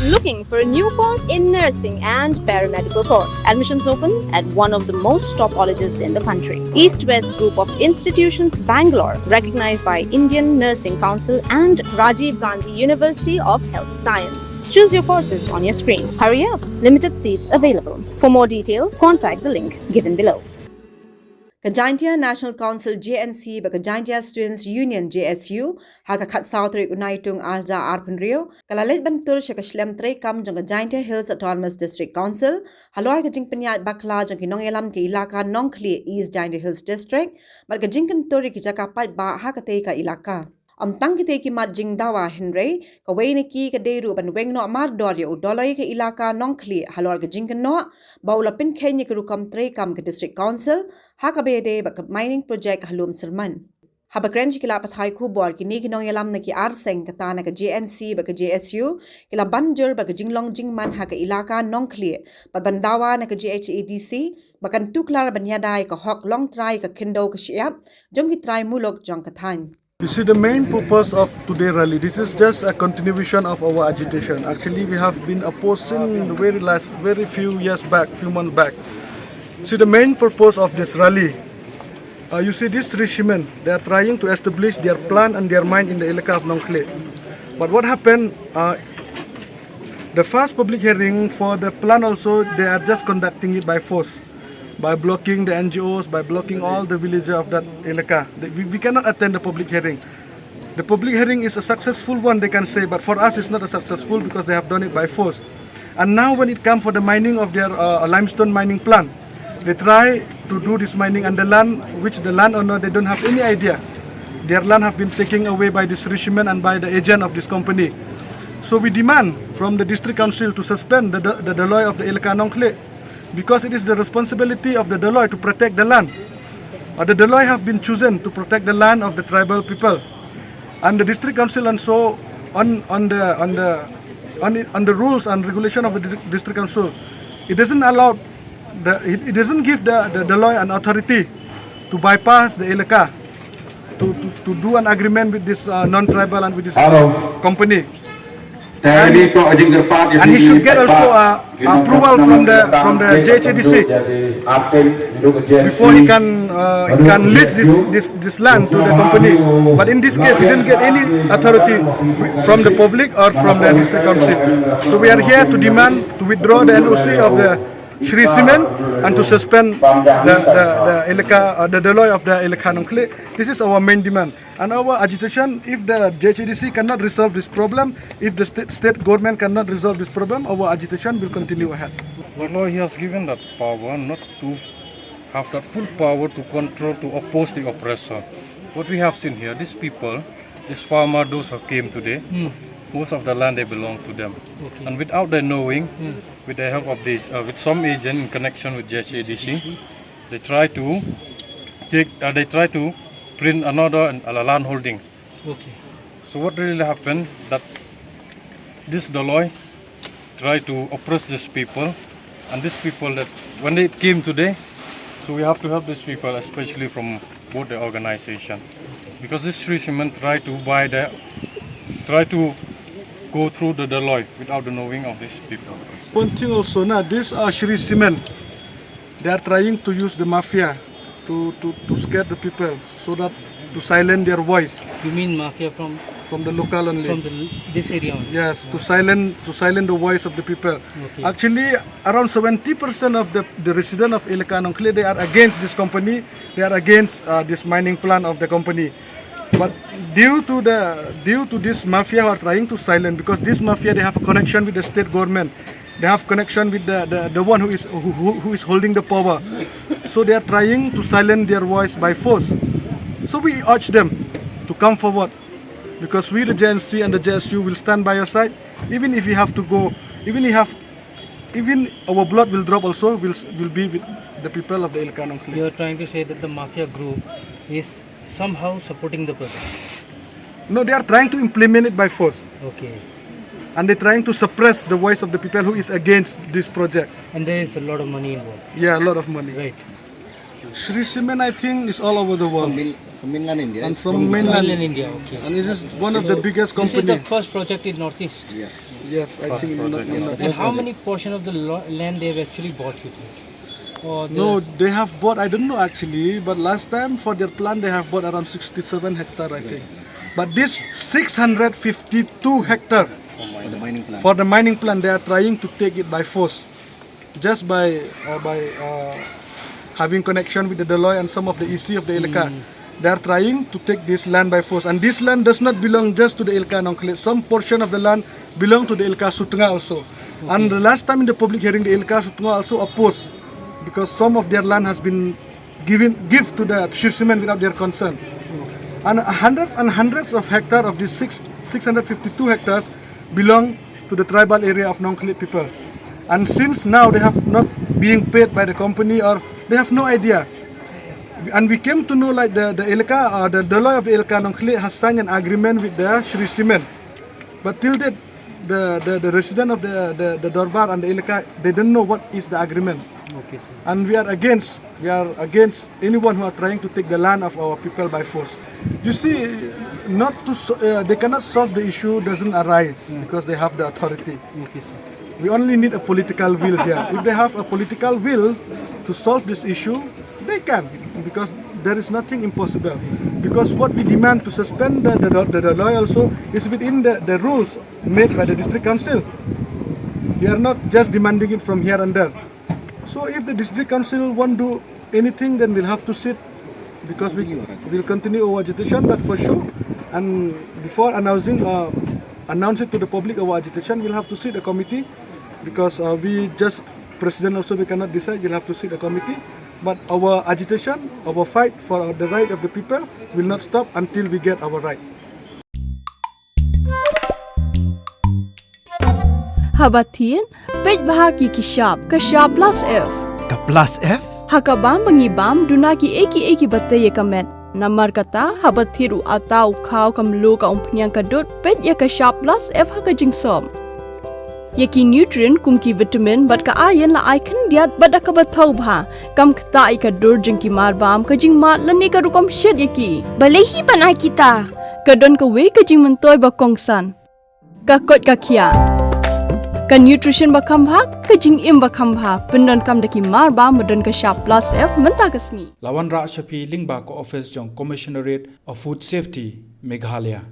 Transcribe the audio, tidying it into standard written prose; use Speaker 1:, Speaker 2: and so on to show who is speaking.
Speaker 1: Looking for a new course in nursing and paramedical course? Admissions open at one of the most top colleges in the country. East-West Group of Institutions, Bangalore, recognized by Indian Nursing Council and Rajiv Gandhi University of Health Science. Choose your courses on your screen. Hurry up! Limited seats available. For more details, contact the link given below.
Speaker 2: Kajaintia National Council JNC ba Kajaintia Students Union JSU haka khat Southrik Unaitung Arja Arpunrio kalalet bantul shaka Shillong Trai kam jang Kajaintia Hills Autonomous District Council halor ka jing penyat bakla jang kinong elam ke ilaka Nongkli East Kajaintia Hills District bar ka jing kentori ki Jaka pat ba haka te ka ilaka tang kite ki mat jing dawa Henry ka wayne ki ka deru ban weng no mar doryo dolai ka ilaka Nongkli halor ka jing no baula pin kenya ka rukam Trai kam ka district council haka bede ba ka mining project halum serman haba krenji kila pathai ku bor ki ni kinong yalam na ki arseng ka tana ka JNC ba ka JSU kila banjur ba ka jinglong jingman haka ilaka Nongkli ba bandawa na ka JHADC ba kan tuklar banyadai ka hok long try ka kindo ka siap jong ki try mulok jong ka than.
Speaker 3: You see, the main purpose of today's rally, this is just a continuation of our agitation. Actually, we have been opposing very few months back. See, the main purpose of this rally, you see these three fishermen, they are trying to establish their plan and their mind in the Elaka of Nongkli. But what happened, the first public hearing for the plan also, they are just conducting it by force. By blocking the NGOs, by blocking all the villages of that Elaka. We cannot attend the public hearing. The public hearing is a successful one, they can say, but for us it's not a successful because they have done it by force. And now when it comes for the mining of their limestone mining plant, they try to do this mining and the land, which the landowner, they don't have any idea. Their land have been taken away by this fishermen and by the agent of this company. So we demand from the district council to suspend the Deloy of the Elaka Nongkli, because it is the responsibility of the Deloy to protect the land. The Deloy have been chosen to protect the land of the tribal people, and the district council and so on the rules and regulation of the district council, it doesn't allow it doesn't give the Deloy an authority to bypass the Elaka to do an agreement with this non-tribal and with this company. And he should get also approval from the JHADC before he can lease this land to the company. But in this case, he didn't get any authority from the public or from the district council. So we are here to demand to withdraw the NOC of the Shri Simen and to suspend the Deloy of the Elaka Nongkli. This is our main demand. And our agitation, if the JHADC cannot resolve this problem, if the state government cannot resolve this problem, our agitation will continue ahead.
Speaker 4: The law he has given that power, not to have that full power to control, to oppose the oppressor. What we have seen here, these people, these farmers, those who came today, most of the land they belong to them. Okay. And without their knowing, with the help of this, with some agent in connection with JHADC, they try to print another land holding. Okay. So what really happened that this Deloy tried to oppress these people, and these people that when they came today, so we have to help these people, especially from both the organization, because this fishermen try to go through the Deloy without the knowing of these people.
Speaker 3: One thing also, now these are Shri Simen, they are trying to use the mafia to scare the people, so that to silence their voice.
Speaker 5: You mean mafia from
Speaker 3: the local only?
Speaker 5: From this area only?
Speaker 3: Yes, to silence the voice of the people. Okay. Actually, around 70% of the residents of Elaka Nongkli, they are against this company. They are against this mining plan of the company. But due to this mafia who are trying to silence, because this mafia, they have a connection with the state government. They have connection with the one who is holding the power. So they are trying to silence their voice by force. So we urge them to come forward, because we, the JNC and the JSU, will stand by your side. Even if we have to go, even our blood will drop also, will be with the people of the Elaka Nongkli.
Speaker 5: You are trying to say that the mafia group is somehow supporting the project?
Speaker 3: No, they are trying to implement it by force.
Speaker 5: Okay.
Speaker 3: And they're trying to suppress the voice of the people who is against this project.
Speaker 5: And there is a lot of money involved.
Speaker 3: Yeah, a lot of money.
Speaker 5: Right.
Speaker 3: Shri Simen, I think, is all over the world.
Speaker 6: From mainland India.
Speaker 3: and
Speaker 6: It's
Speaker 3: from
Speaker 5: Mainland
Speaker 3: mainland.
Speaker 5: India, okay.
Speaker 3: And it is one of the biggest
Speaker 5: This is the
Speaker 3: company.
Speaker 5: first project in Northeast.
Speaker 6: Yes.
Speaker 3: Yes, I think
Speaker 4: project,
Speaker 3: not-
Speaker 5: And how many portion of the land they have actually bought, you think? Or the-
Speaker 3: No, they have bought, I don't know actually, but last time for their plant they have bought around 67 hectare, I think. But this 652 hectare
Speaker 6: For the mining plant.
Speaker 3: for the mining plant, they are trying to take it by force, just by having connection with the Deloy and some of the EC of the Ilka. They are trying to take this land by force, and this land does not belong just to the Ilka Nongklet. Some portion of the land belong to the Ilka Sutunga also. And the last time in the public hearing, the Ilka Sutunga also opposed, because some of their land has been give to the Shirsimen without their consent. And hundreds of hectares of these 652 hectares belong to the tribal area of Nongklet people. And since now they have not being paid by the company, or they have no idea. And we came to know like the Ilka, the Deloy of the Ilka Nongklet has signed an agreement with the Shri Simen. But till that, the resident of the Dorbar and the Ilka, they don't know what is the agreement.
Speaker 5: Okay, sir.
Speaker 3: And we are against anyone who are trying to take the land of our people by force. You see, they cannot solve the issue, doesn't arise because they have the authority.
Speaker 5: Okay, sir.
Speaker 3: We only need a political will here. If they have a political will to solve this issue, they can, because there is nothing impossible. Because what we demand to suspend the law also is within the rules made by the district council. We are not just demanding it from here and there. So if the district council won't do anything, then we'll have to sit, because we will continue our agitation, but for sure. And before announcing it to the public, our agitation, we'll have to sit a committee, because we just president also we cannot decide. We'll have to sit a committee. But our agitation, our fight for the right of the people will not stop until we get our right.
Speaker 7: Habatin, pej bahagi kishab plus F.
Speaker 8: Ka plus F?
Speaker 7: Hakabam bangibam dunaki eki bataye kamet. Namar kata habathiru atau kau kamlu ka umpnyang kadut pej ya kishab plus F haka jingsom. Yaki nutrient kumki vitamin bat ka ayan la icon diat bat ka bathau bha kam kta ka dur jingki marbam ka jing mat lani ka rukom shed yaki. Balehi banai kita. Kadon ka we ka jing mentoy ba kongsan. Ka kot ka kia. Ka nutrition ba khambha ka jing im ba khambha pendon kam daki mar ba modon ka sharp plus F menta kasni
Speaker 8: Lawan Ra Shafi Lingba ko office jong Commissionerate of Food Safety Meghalaya.